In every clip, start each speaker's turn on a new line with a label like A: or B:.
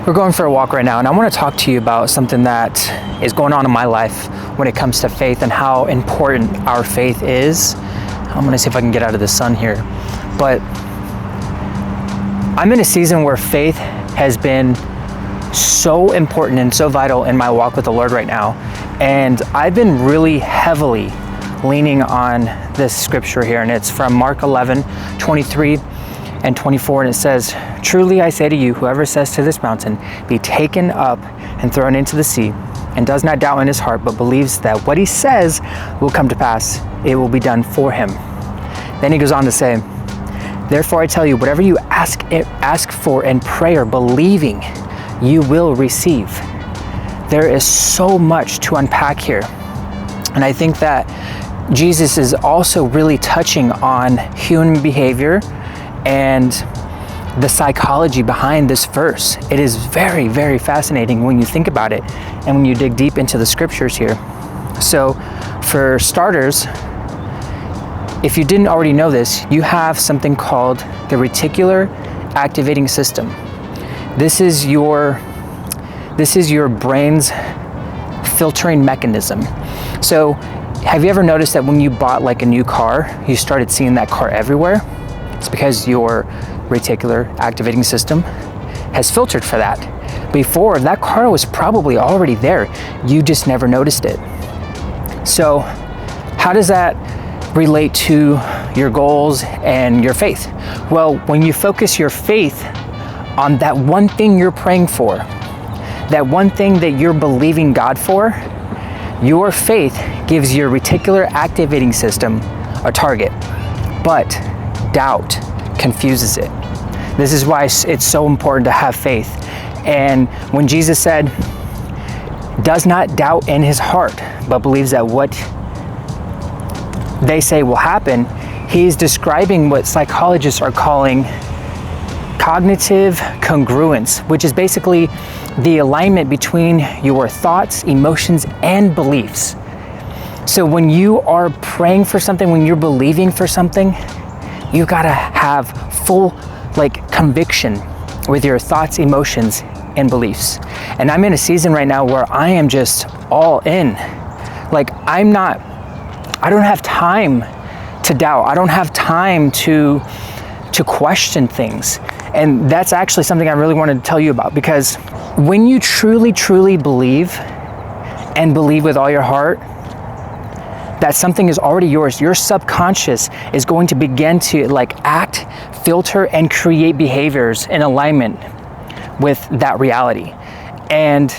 A: We're going for a walk right now, and I want to talk to you about something that is going on in my life when it comes to faith and how important our faith is. I'm going to see if I can get out of the sun here. But I'm in a season where faith has been so important and so vital in my walk with the Lord right now. And I've been really heavily leaning on this scripture here, and it's from Mark 11:23 and 24, and it says, "Truly I say to you, whoever says to this mountain, be taken up and thrown into the sea, and does not doubt in his heart, but believes that what he says will come to pass, it will be done for him." Then he goes on to say, "Therefore I tell you, whatever you ask for in prayer, believing, you will receive." There is so much to unpack here. And I think that Jesus is also really touching on human behavior and the psychology behind this verse. It is very, very fascinating when you think about it and when you dig deep into the scriptures here. So for starters, if you didn't already know this, you have something called the reticular activating system. This is your brain's filtering mechanism. So have you ever noticed that when you bought like a new car, you started seeing that car everywhere? It's because your reticular activating system has filtered for that. Before, that car was probably already there. You just never noticed it. So how does that relate to your goals and your faith? Well, when you focus your faith on that one thing you're praying for, that one thing that you're believing God for, your faith gives your reticular activating system a target. But doubt confuses it. This is why it's so important to have faith. And when Jesus said, does not doubt in his heart, but believes that what they say will happen, he's describing what psychologists are calling cognitive congruence, which is basically the alignment between your thoughts, emotions, and beliefs. So when you are praying for something, when you're believing for something, you gotta have full conviction with your thoughts, emotions, and beliefs. And I'm in a season right now where I am just all in. I don't have time to doubt. I don't have time to question things. And that's actually something I really wanted to tell you about, because when you truly, truly believe and believe with all your heart that something is already yours, your subconscious is going to begin to act, filter, and create behaviors in alignment with that reality. And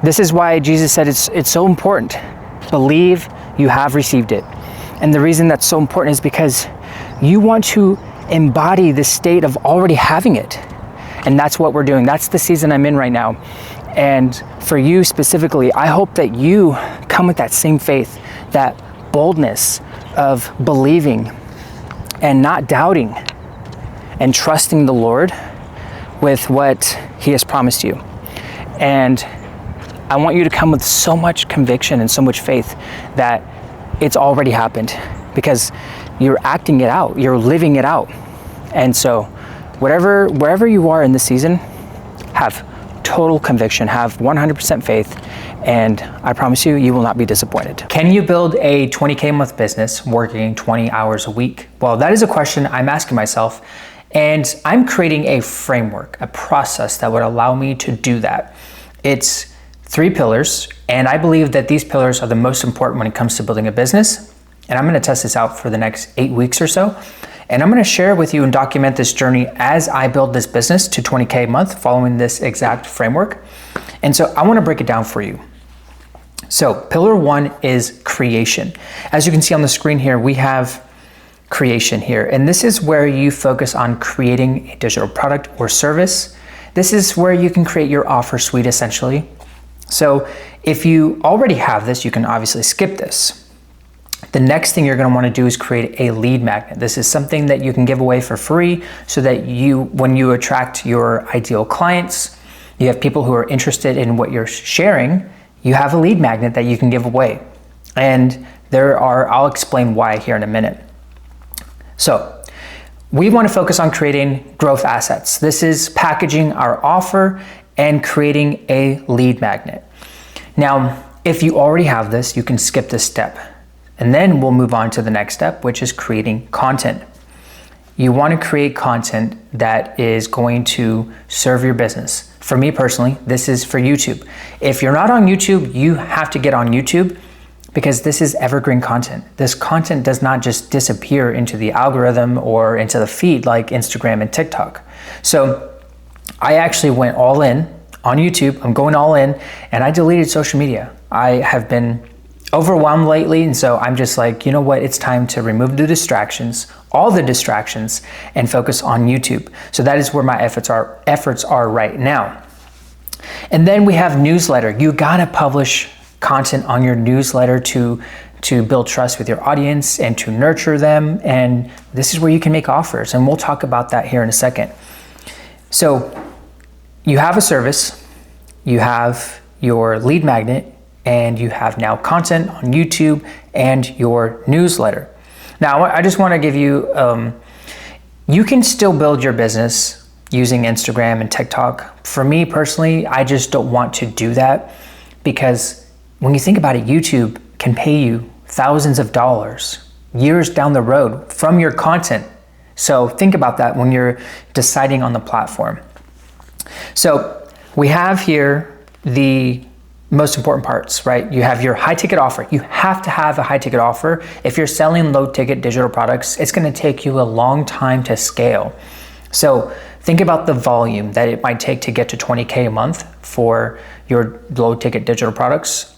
A: this is why Jesus said it's so important. Believe you have received it. And the reason that's so important is because you want to embody the state of already having it. And that's what we're doing. That's the season I'm in right now. And for you specifically, I hope that you come with that same faith, that boldness of believing and not doubting and trusting the Lord with what he has promised you. And I want you to come with so much conviction and so much faith that it's already happened, because you're acting it out, you're living it out. And so wherever you are in this season, have total conviction, have 100% faith, and I promise you, you will not be disappointed. Can you build a 20K a month business working 20 hours a week? Well, that is a question I'm asking myself, and I'm creating a framework, a process that would allow me to do that. It's 3 pillars, and I believe that these pillars are the most important when it comes to building a business. And I'm gonna test this out for the next 8 weeks or so. And I'm gonna share with you and document this journey as I build this business to 20K a month following this exact framework. And so I wanna break it down for you. So pillar 1 is creation. As you can see on the screen here, we have creation here. And this is where you focus on creating a digital product or service. This is where you can create your offer suite essentially. So if you already have this, you can obviously skip this. The next thing you're going to want to do is create a lead magnet. This is something that you can give away for free so that when you attract your ideal clients, you have people who are interested in what you're sharing, you have a lead magnet that you can give away. And I'll explain why here in a minute. So we want to focus on creating growth assets. This is packaging our offer and creating a lead magnet. Now, if you already have this, you can skip this step. And then we'll move on to the next step, which is creating content. You want to create content that is going to serve your business. For me personally, this is for YouTube. If you're not on YouTube, you have to get on YouTube because this is evergreen content. This content does not just disappear into the algorithm or into the feed like Instagram and TikTok. So I actually went all in on YouTube. I'm going all in, and I deleted social media. I have been overwhelmed lately, and so I'm just like, you know what, it's time to remove the distractions, all the distractions, and focus on YouTube. So that is where my efforts are right now. And then we have newsletter. You gotta publish content on your newsletter to build trust with your audience and to nurture them, and this is where you can make offers, and we'll talk about that here in a second. So you have a service, you have your lead magnet, and you have now content on YouTube and your newsletter. Now, I just want to give you, you can still build your business using Instagram and TikTok. For me personally, I just don't want to do that because when you think about it, YouTube can pay you thousands of dollars years down the road from your content. So think about that when you're deciding on the platform. So we have here the most important parts, right? You have your high ticket offer. You have to have a high ticket offer. If you're selling low ticket digital products, it's going to take you a long time to scale. So think about the volume that it might take to get to 20K a month for your low ticket digital products,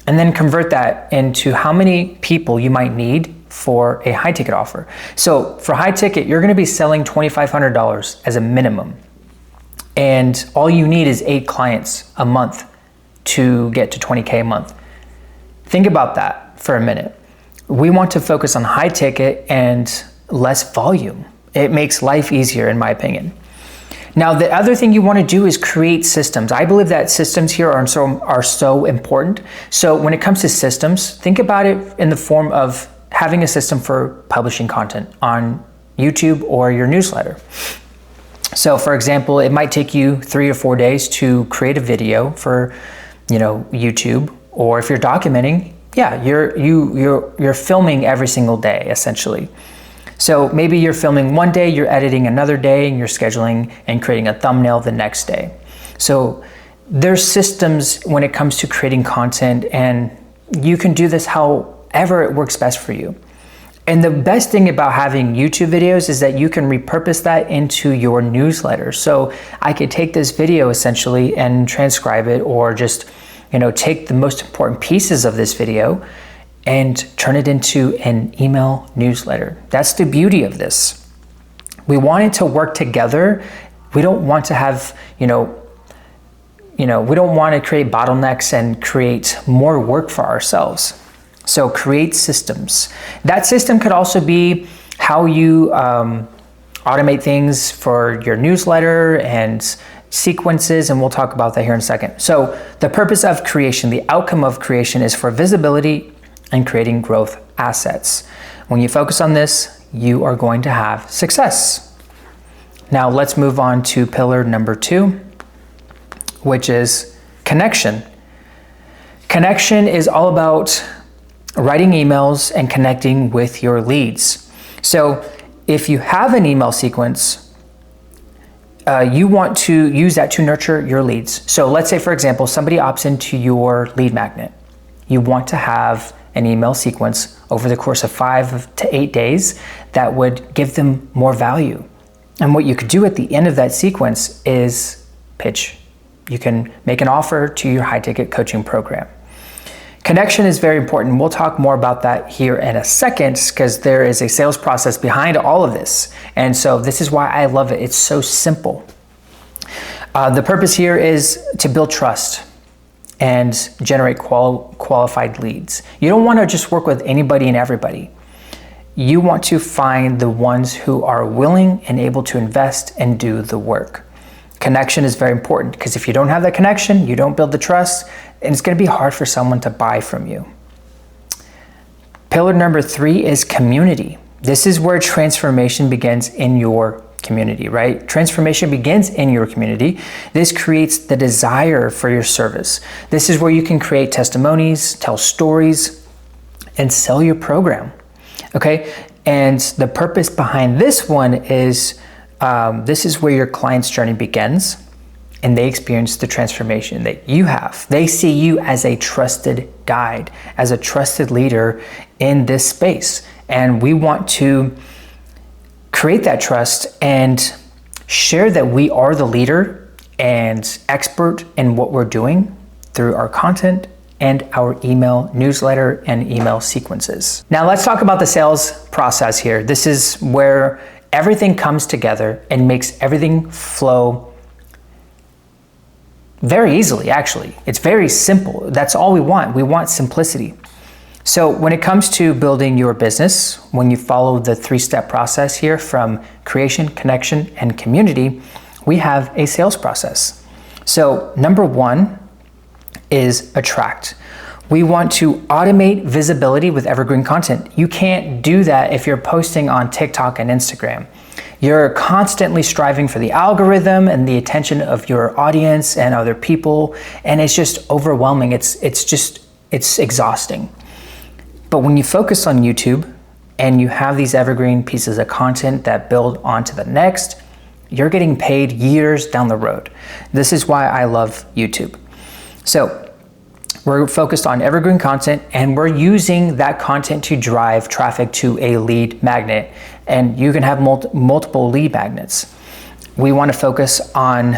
A: and then convert that into how many people you might need for a high ticket offer. So for high ticket, you're going to be selling $2,500 as a minimum. And all you need is 8 clients a month to get to 20K a month. Think about that for a minute. We want to focus on high ticket and less volume. It makes life easier, in my opinion. Now, the other thing you want to do is create systems. I believe that systems here are so important. So when it comes to systems, think about it in the form of having a system for publishing content on YouTube or your newsletter. So for example, it might take you 3 or 4 days to create a video for, YouTube, or if you're documenting, you're filming every single day essentially. So maybe you're filming one day, you're editing another day, and you're scheduling and creating a thumbnail the next day. So there's systems when it comes to creating content, and you can do this however it works best for you. And the best thing about having YouTube videos is that you can repurpose that into your newsletter. So I could take this video essentially and transcribe it, or just, take the most important pieces of this video and turn it into an email newsletter. That's the beauty of this. We want it to work together. We don't want to have, we don't want to create bottlenecks and create more work for ourselves. So create systems. That system could also be how you automate things for your newsletter and sequences, and we'll talk about that here in a second. So the purpose of creation, the outcome of creation, is for visibility and creating growth assets. When you focus on this, you are going to have success. Now let's move on to pillar number 2, which is connection. Connection is all about writing emails and connecting with your leads. So if you have an email sequence, you want to use that to nurture your leads. So let's say, for example, somebody opts into your lead magnet. You want to have an email sequence over the course of 5 to 8 days that would give them more value. And what you could do at the end of that sequence is pitch. You can make an offer to your high ticket coaching program. Connection is very important. We'll talk more about that here in a second, because there is a sales process behind all of this. And so this is why I love it. It's so simple. The purpose here is to build trust and generate qualified leads. You don't want to just work with anybody and everybody. You want to find the ones who are willing and able to invest and do the work. Connection is very important, because if you don't have that connection, you don't build the trust, and it's going to be hard for someone to buy from you. Pillar number 3 is community. This is where transformation begins in your community, right? Transformation begins in your community. This creates the desire for your service. This is where you can create testimonies, tell stories, and sell your program, okay? And the purpose behind this one is, this is where your client's journey begins, and they experience the transformation that you have. They see you as a trusted guide, as a trusted leader in this space. And we want to create that trust and share that we are the leader and expert in what we're doing through our content and our email newsletter and email sequences. Now let's talk about the sales process here. This is where everything comes together and makes everything flow very easily, actually. It's very simple. That's all we want. We want simplicity. So when it comes to building your business, when you follow the 3-step process here from creation, connection, and community, we have a sales process. So number 1 is attract. We want to automate visibility with evergreen content. You can't do that if you're posting on TikTok and Instagram. You're constantly striving for the algorithm and the attention of your audience and other people, and it's just overwhelming. It's exhausting. But when you focus on YouTube and you have these evergreen pieces of content that build onto the next, you're getting paid years down the road. This is why I love YouTube. So we're focused on evergreen content, and we're using that content to drive traffic to a lead magnet. And you can have multiple lead magnets. We want to focus on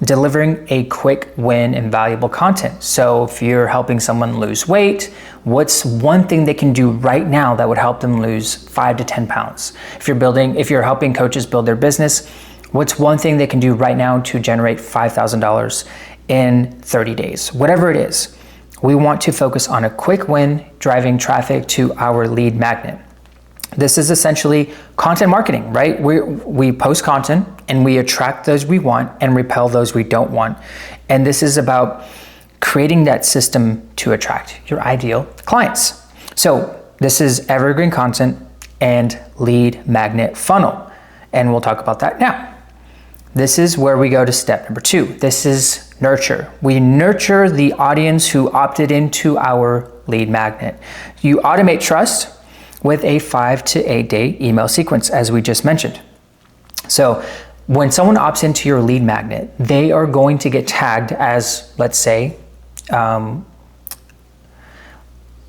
A: delivering a quick win and valuable content. So if you're helping someone lose weight, what's one thing they can do right now that would help them lose 5 to 10 pounds? If you're helping coaches build their business, what's one thing they can do right now to generate $5,000 in 30 days? Whatever it is, we want to focus on a quick win, driving traffic to our lead magnet. This is essentially content marketing, right? We post content and we attract those we want and repel those we don't want. And this is about creating that system to attract your ideal clients. So this is evergreen content and lead magnet funnel. And we'll talk about that now. This is where we go to step number 2. This is nurture. We nurture the audience who opted into our lead magnet. You automate trust with a 5 to 8 day email sequence, as we just mentioned. So when someone opts into your lead magnet, they are going to get tagged as, let's say,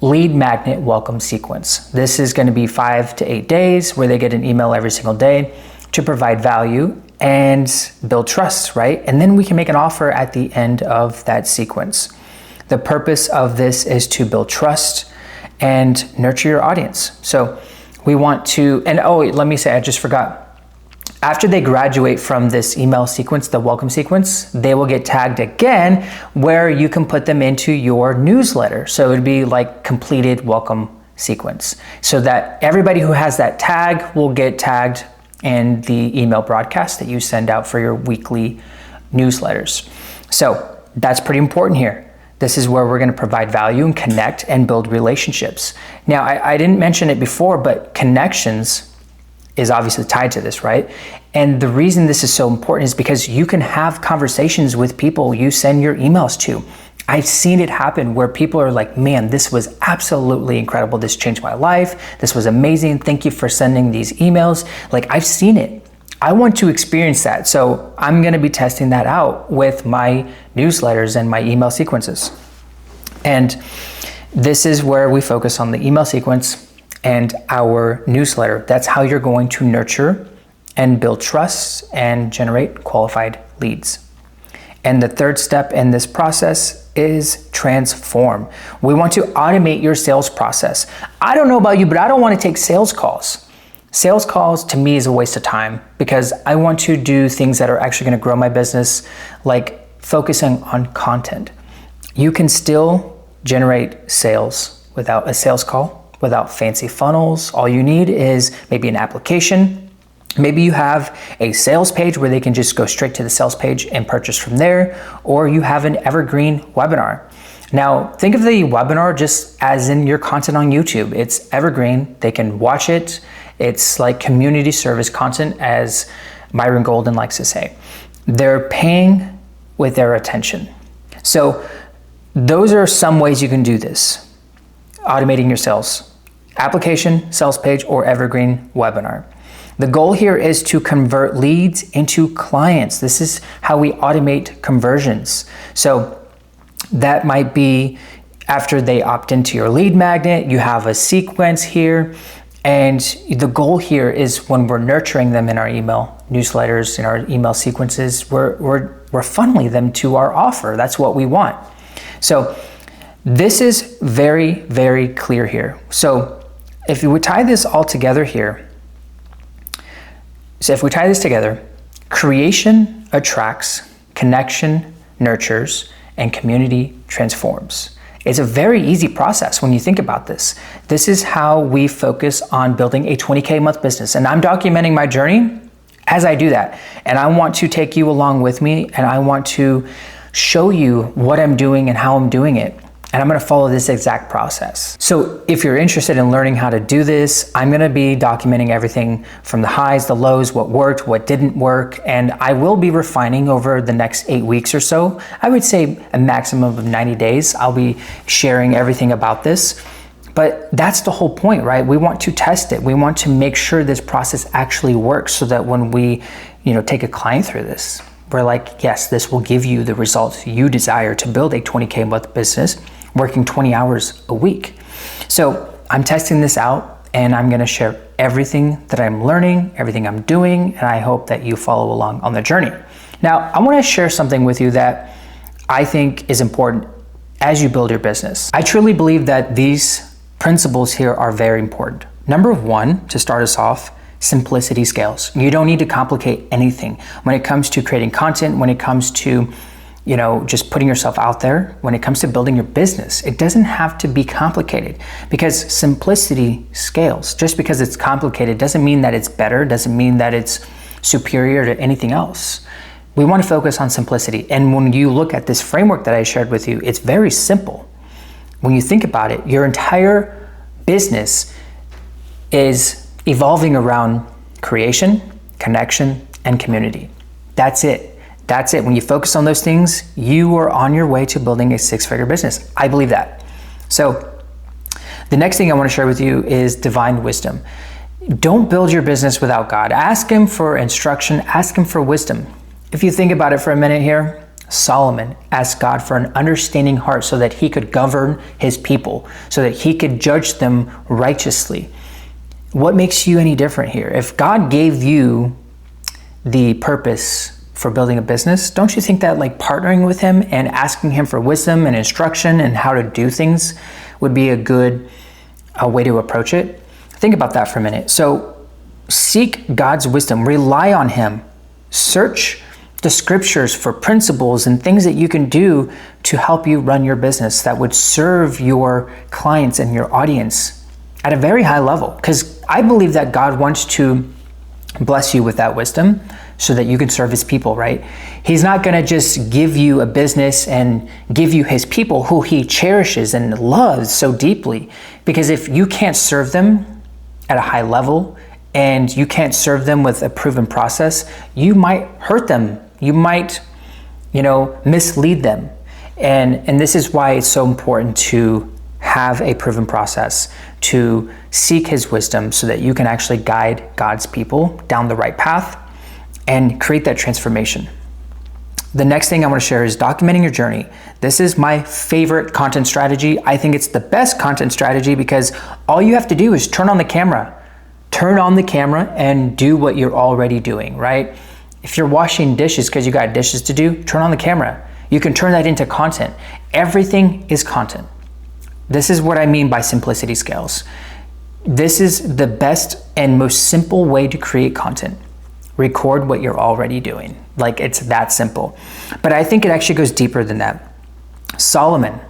A: lead magnet welcome sequence. This is going to be 5 to 8 days where they get an email every single day to provide value and build trust, right? And then we can make an offer at the end of that sequence. The purpose of this is to build trust and nurture your audience. So we want to, and let me say, I just forgot. After they graduate from this email sequence, the welcome sequence, they will get tagged again where you can put them into your newsletter. So it'd be like completed welcome sequence, so that everybody who has that tag will get tagged in the email broadcast that you send out for your weekly newsletters. So that's pretty important here. This is where we're going to provide value and connect and build relationships. Now, I didn't mention it before, but connections is obviously tied to this, right? And the reason this is so important is because you can have conversations with people you send your emails to. I've seen it happen where people are like, man, this was absolutely incredible. This changed my life. This was amazing. Thank you for sending these emails. Like, I've seen it. I want to experience that. So I'm going to be testing that out with my newsletters and my email sequences. And this is where we focus on the email sequence and our newsletter. That's how you're going to nurture and build trust and generate qualified leads. And the third step in this process is transform. We want to automate your sales process. I don't know about you, but I don't want to take sales calls. Sales calls to me is a waste of time because I want to do things that are actually going to grow my business, like focusing on content. You can still generate sales without a sales call, without fancy funnels. All you need is maybe an application. Maybe you have a sales page where they can just go straight to the sales page and purchase from there, or you have an evergreen webinar. Now, think of the webinar just as in your content on YouTube. It's evergreen. They can watch it It's like community service content, as Myron Golden likes to say. They're paying with their attention. So those are some ways you can do this. Automating your sales application, sales page, or evergreen webinar. The goal here is to convert leads into clients. This is how we automate conversions. So that might be after they opt into your lead magnet, you have a sequence here. And the goal here is when we're nurturing them in our email newsletters, in our email sequences, we're funneling them to our offer. That's what we want. So this is very, very clear here. So if we tie this all together here, creation attracts, connection nurtures, and community transforms. It's a very easy process when you think about this. This is how we focus on building a 20K a month business. And I'm documenting my journey as I do that. And I want to take you along with me, and I want to show you what I'm doing and how I'm doing it. And I'm gonna follow this exact process. So if you're interested in learning how to do this, I'm gonna be documenting everything from the highs, the lows, what worked, what didn't work, and I will be refining over the next 8 weeks or so. I would say a maximum of 90 days. I'll be sharing everything about this. But that's the whole point, right? We want to test it. We want to make sure this process actually works so that when we, take a client through this, we're like, yes, this will give you the results you desire to build a 20K a month business, working 20 hours a week. So I'm testing this out, and I'm gonna share everything that I'm learning, everything I'm doing, and I hope that you follow along on the journey. Now, I wanna share something with you that I think is important as you build your business. I truly believe that these principles here are very important. Number one, to start us off, simplicity scales. You don't need to complicate anything. When it comes to creating content, when it comes to just putting yourself out there, when it comes to building your business, it doesn't have to be complicated, because simplicity scales. Just because it's complicated doesn't mean that it's better, doesn't mean that it's superior to anything else. We want to focus on simplicity. And when you look at this framework that I shared with you, it's very simple. When you think about it, your entire business is evolving around creation, connection, and community. That's it. That's it. When you focus on those things, you are on your way to building a 6-figure business. I believe that. So the next thing I want to share with you is divine wisdom. Don't build your business without God. Ask Him for instruction. Ask Him for wisdom. If you think about it for a minute here, Solomon asked God for an understanding heart so that he could govern his people, so that he could judge them righteously. What makes you any different here? If God gave you the purpose for building a business, don't you think that partnering with Him and asking Him for wisdom and instruction and how to do things would be a good way to approach it? Think about that for a minute. So seek God's wisdom, rely on Him, search the scriptures for principles and things that you can do to help you run your business that would serve your clients and your audience at a very high level. Because I believe that God wants to bless you with that wisdom so that you can serve His people, right? He's not gonna just give you a business and give you His people who He cherishes and loves so deeply. Because if you can't serve them at a high level and you can't serve them with a proven process, you might hurt them. You might, mislead them. And this is why it's so important to have a proven process, to seek His wisdom so that you can actually guide God's people down the right path and create that transformation. The next thing I want to share is documenting your journey. This is my favorite content strategy. I think it's the best content strategy because all you have to do is turn on the camera and do what you're already doing, right? If you're washing dishes because you got dishes to do, turn on the camera. You can turn that into content. Everything is content. This is what I mean by simplicity scales. This is the best and most simple way to create content. Record what you're already doing. It's that simple. But I think it actually goes deeper than that. Solomon,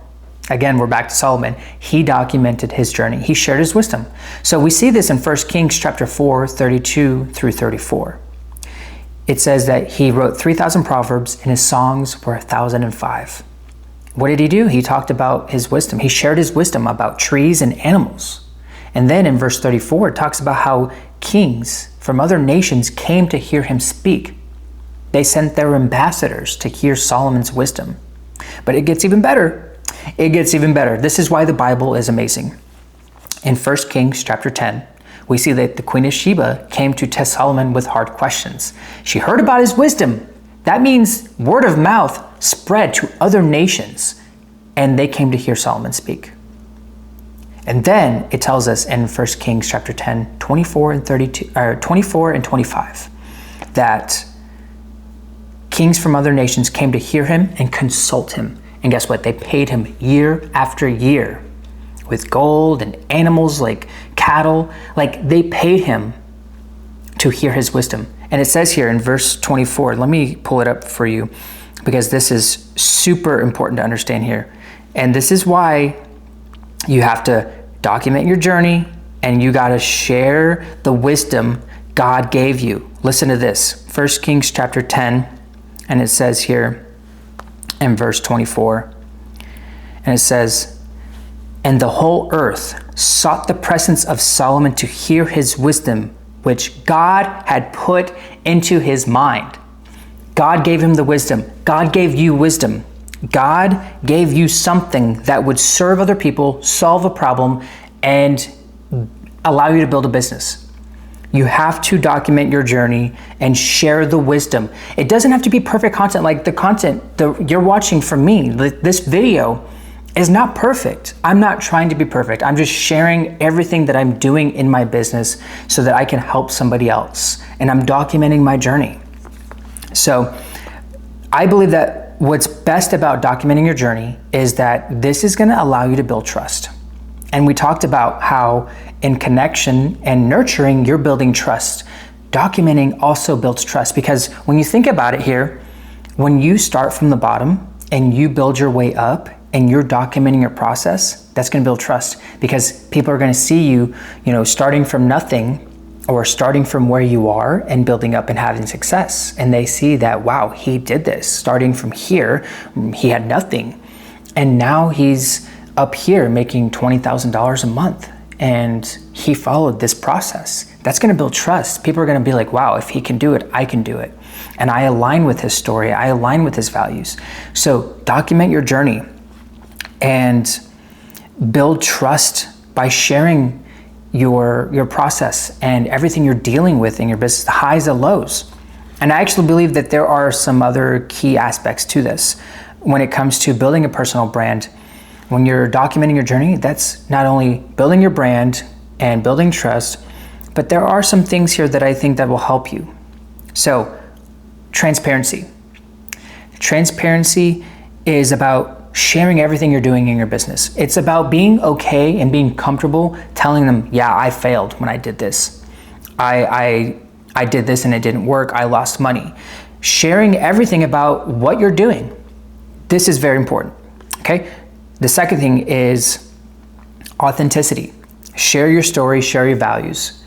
A: again, we're back to Solomon. He documented his journey. He shared his wisdom. So we see this in 1 Kings chapter 4, 32 through 34. It says that he wrote 3,000 proverbs and his songs were 1,005. What did he do? He talked about his wisdom. He shared his wisdom about trees and animals. And then in verse 34, it talks about how kings from other nations came to hear him speak. They sent their ambassadors to hear Solomon's wisdom. But it gets even better. It gets even better. This is why the Bible is amazing. In 1 Kings chapter 10, we see that the Queen of Sheba came to test Solomon with hard questions. She heard about his wisdom. That means word of mouth spread to other nations, and they came to hear Solomon speak. And then it tells us in 1 Kings chapter 10, 24 and 25, that kings from other nations came to hear him and consult him. And guess what? They paid him year after year with gold and animals like cattle. Like, they paid him to hear his wisdom. And it says here in verse 24, let me pull it up for you because this is super important to understand here. And this is why you have to document your journey and you got to share the wisdom God gave you. Listen to this, 1 Kings chapter 10, and it says here in verse 24, and it says, "And the whole earth sought the presence of Solomon to hear his wisdom, which God had put into his mind." God gave him the wisdom. God gave you wisdom. God gave you something that would serve other people, solve a problem, and allow you to build a business. You have to document your journey and share the wisdom. It doesn't have to be perfect content like the content that you're watching from me. This video is not perfect. I'm not trying to be perfect. I'm just sharing everything that I'm doing in my business so that I can help somebody else. And I'm documenting my journey. So I believe that what's best about documenting your journey is that this is going to allow you to build trust. And we talked about how in connection and nurturing, you're building trust. Documenting also builds trust, because when you think about it here, when you start from the bottom and you build your way up and you're documenting your process, that's going to build trust, because people are going to see you, starting from nothing or starting from where you are and building up and having success. And they see that, wow, he did this. Starting from here, he had nothing. And now he's up here making $20,000 a month. And he followed this process. That's going to build trust. People are going to be like, wow, if he can do it, I can do it. And I align with his story. I align with his values. So document your journey and build trust by sharing your process and everything you're dealing with in your business, the highs and lows. And I actually believe that there are some other key aspects to this when it comes to building a personal brand. When you're documenting your journey, that's not only building your brand and building trust, but there are some things here that I think that will help you. So, transparency. Transparency is about sharing everything you're doing in your business. It's about being okay and being comfortable telling them, yeah, I failed when I did this. I did this and it didn't work. I lost money. Sharing everything about what you're doing. This is very important, okay? The second thing is authenticity. Share your story, share your values.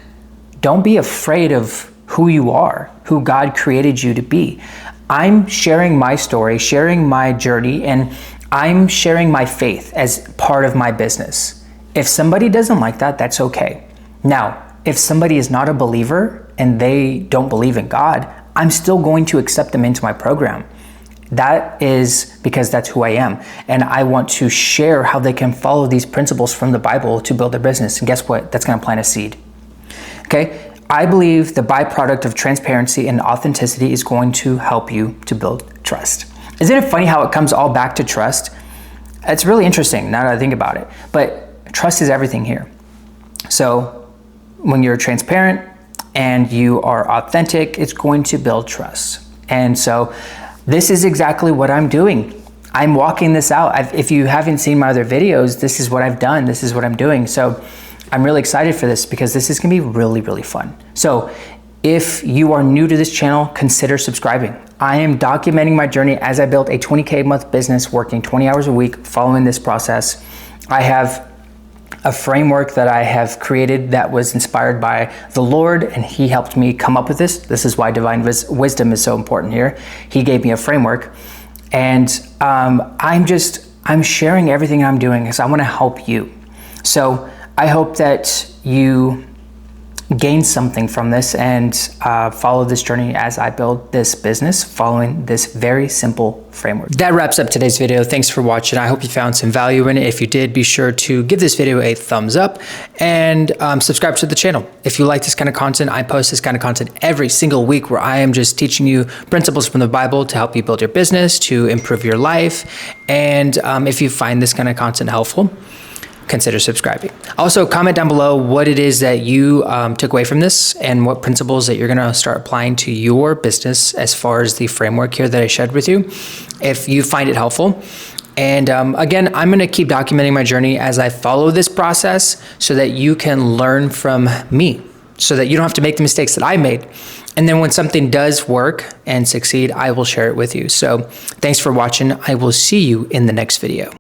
A: Don't be afraid of who you are, who God created you to be. I'm sharing my story, sharing my journey, and I'm sharing my faith as part of my business. If somebody doesn't like that, that's okay. Now, if somebody is not a believer and they don't believe in God, I'm still going to accept them into my program. That is because that's who I am. And I want to share how they can follow these principles from the Bible to build their business. And guess what? That's going to plant a seed. Okay? I believe the byproduct of transparency and authenticity is going to help you to build trust. Isn't it funny how it comes all back to trust? It's really interesting now that I think about it. But trust is everything here. So when you're transparent and you are authentic, it's going to build trust. And so this is exactly what I'm doing. I'm walking this out. If you haven't seen my other videos, this is what I've done. This is what I'm doing. So I'm really excited for this because this is gonna be really, really fun. So if you are new to this channel, consider subscribing. I am documenting my journey as I built a 20K a month business, working 20 hours a week, following this process. I have a framework that I have created that was inspired by the Lord, and he helped me come up with this. This is why divine wisdom is so important here. He gave me a framework, and I'm sharing everything I'm doing because I want to help you. So I hope that you gain something from this and follow this journey as I build this business following this very simple framework. That wraps up today's video. Thanks for watching. I hope you found some value in it. If you did, be sure to give this video a thumbs up and subscribe to the channel. If you like this kind of content, I post this kind of content every single week where I am just teaching you principles from the Bible to help you build your business, to improve your life. And if you find this kind of content helpful, consider subscribing. Also, comment down below what it is that you took away from this and what principles that you're gonna start applying to your business as far as the framework here that I shared with you, if you find it helpful. And again, I'm gonna keep documenting my journey as I follow this process so that you can learn from me, so that you don't have to make the mistakes that I made. And then when something does work and succeed, I will share it with you. So thanks for watching. I will see you in the next video.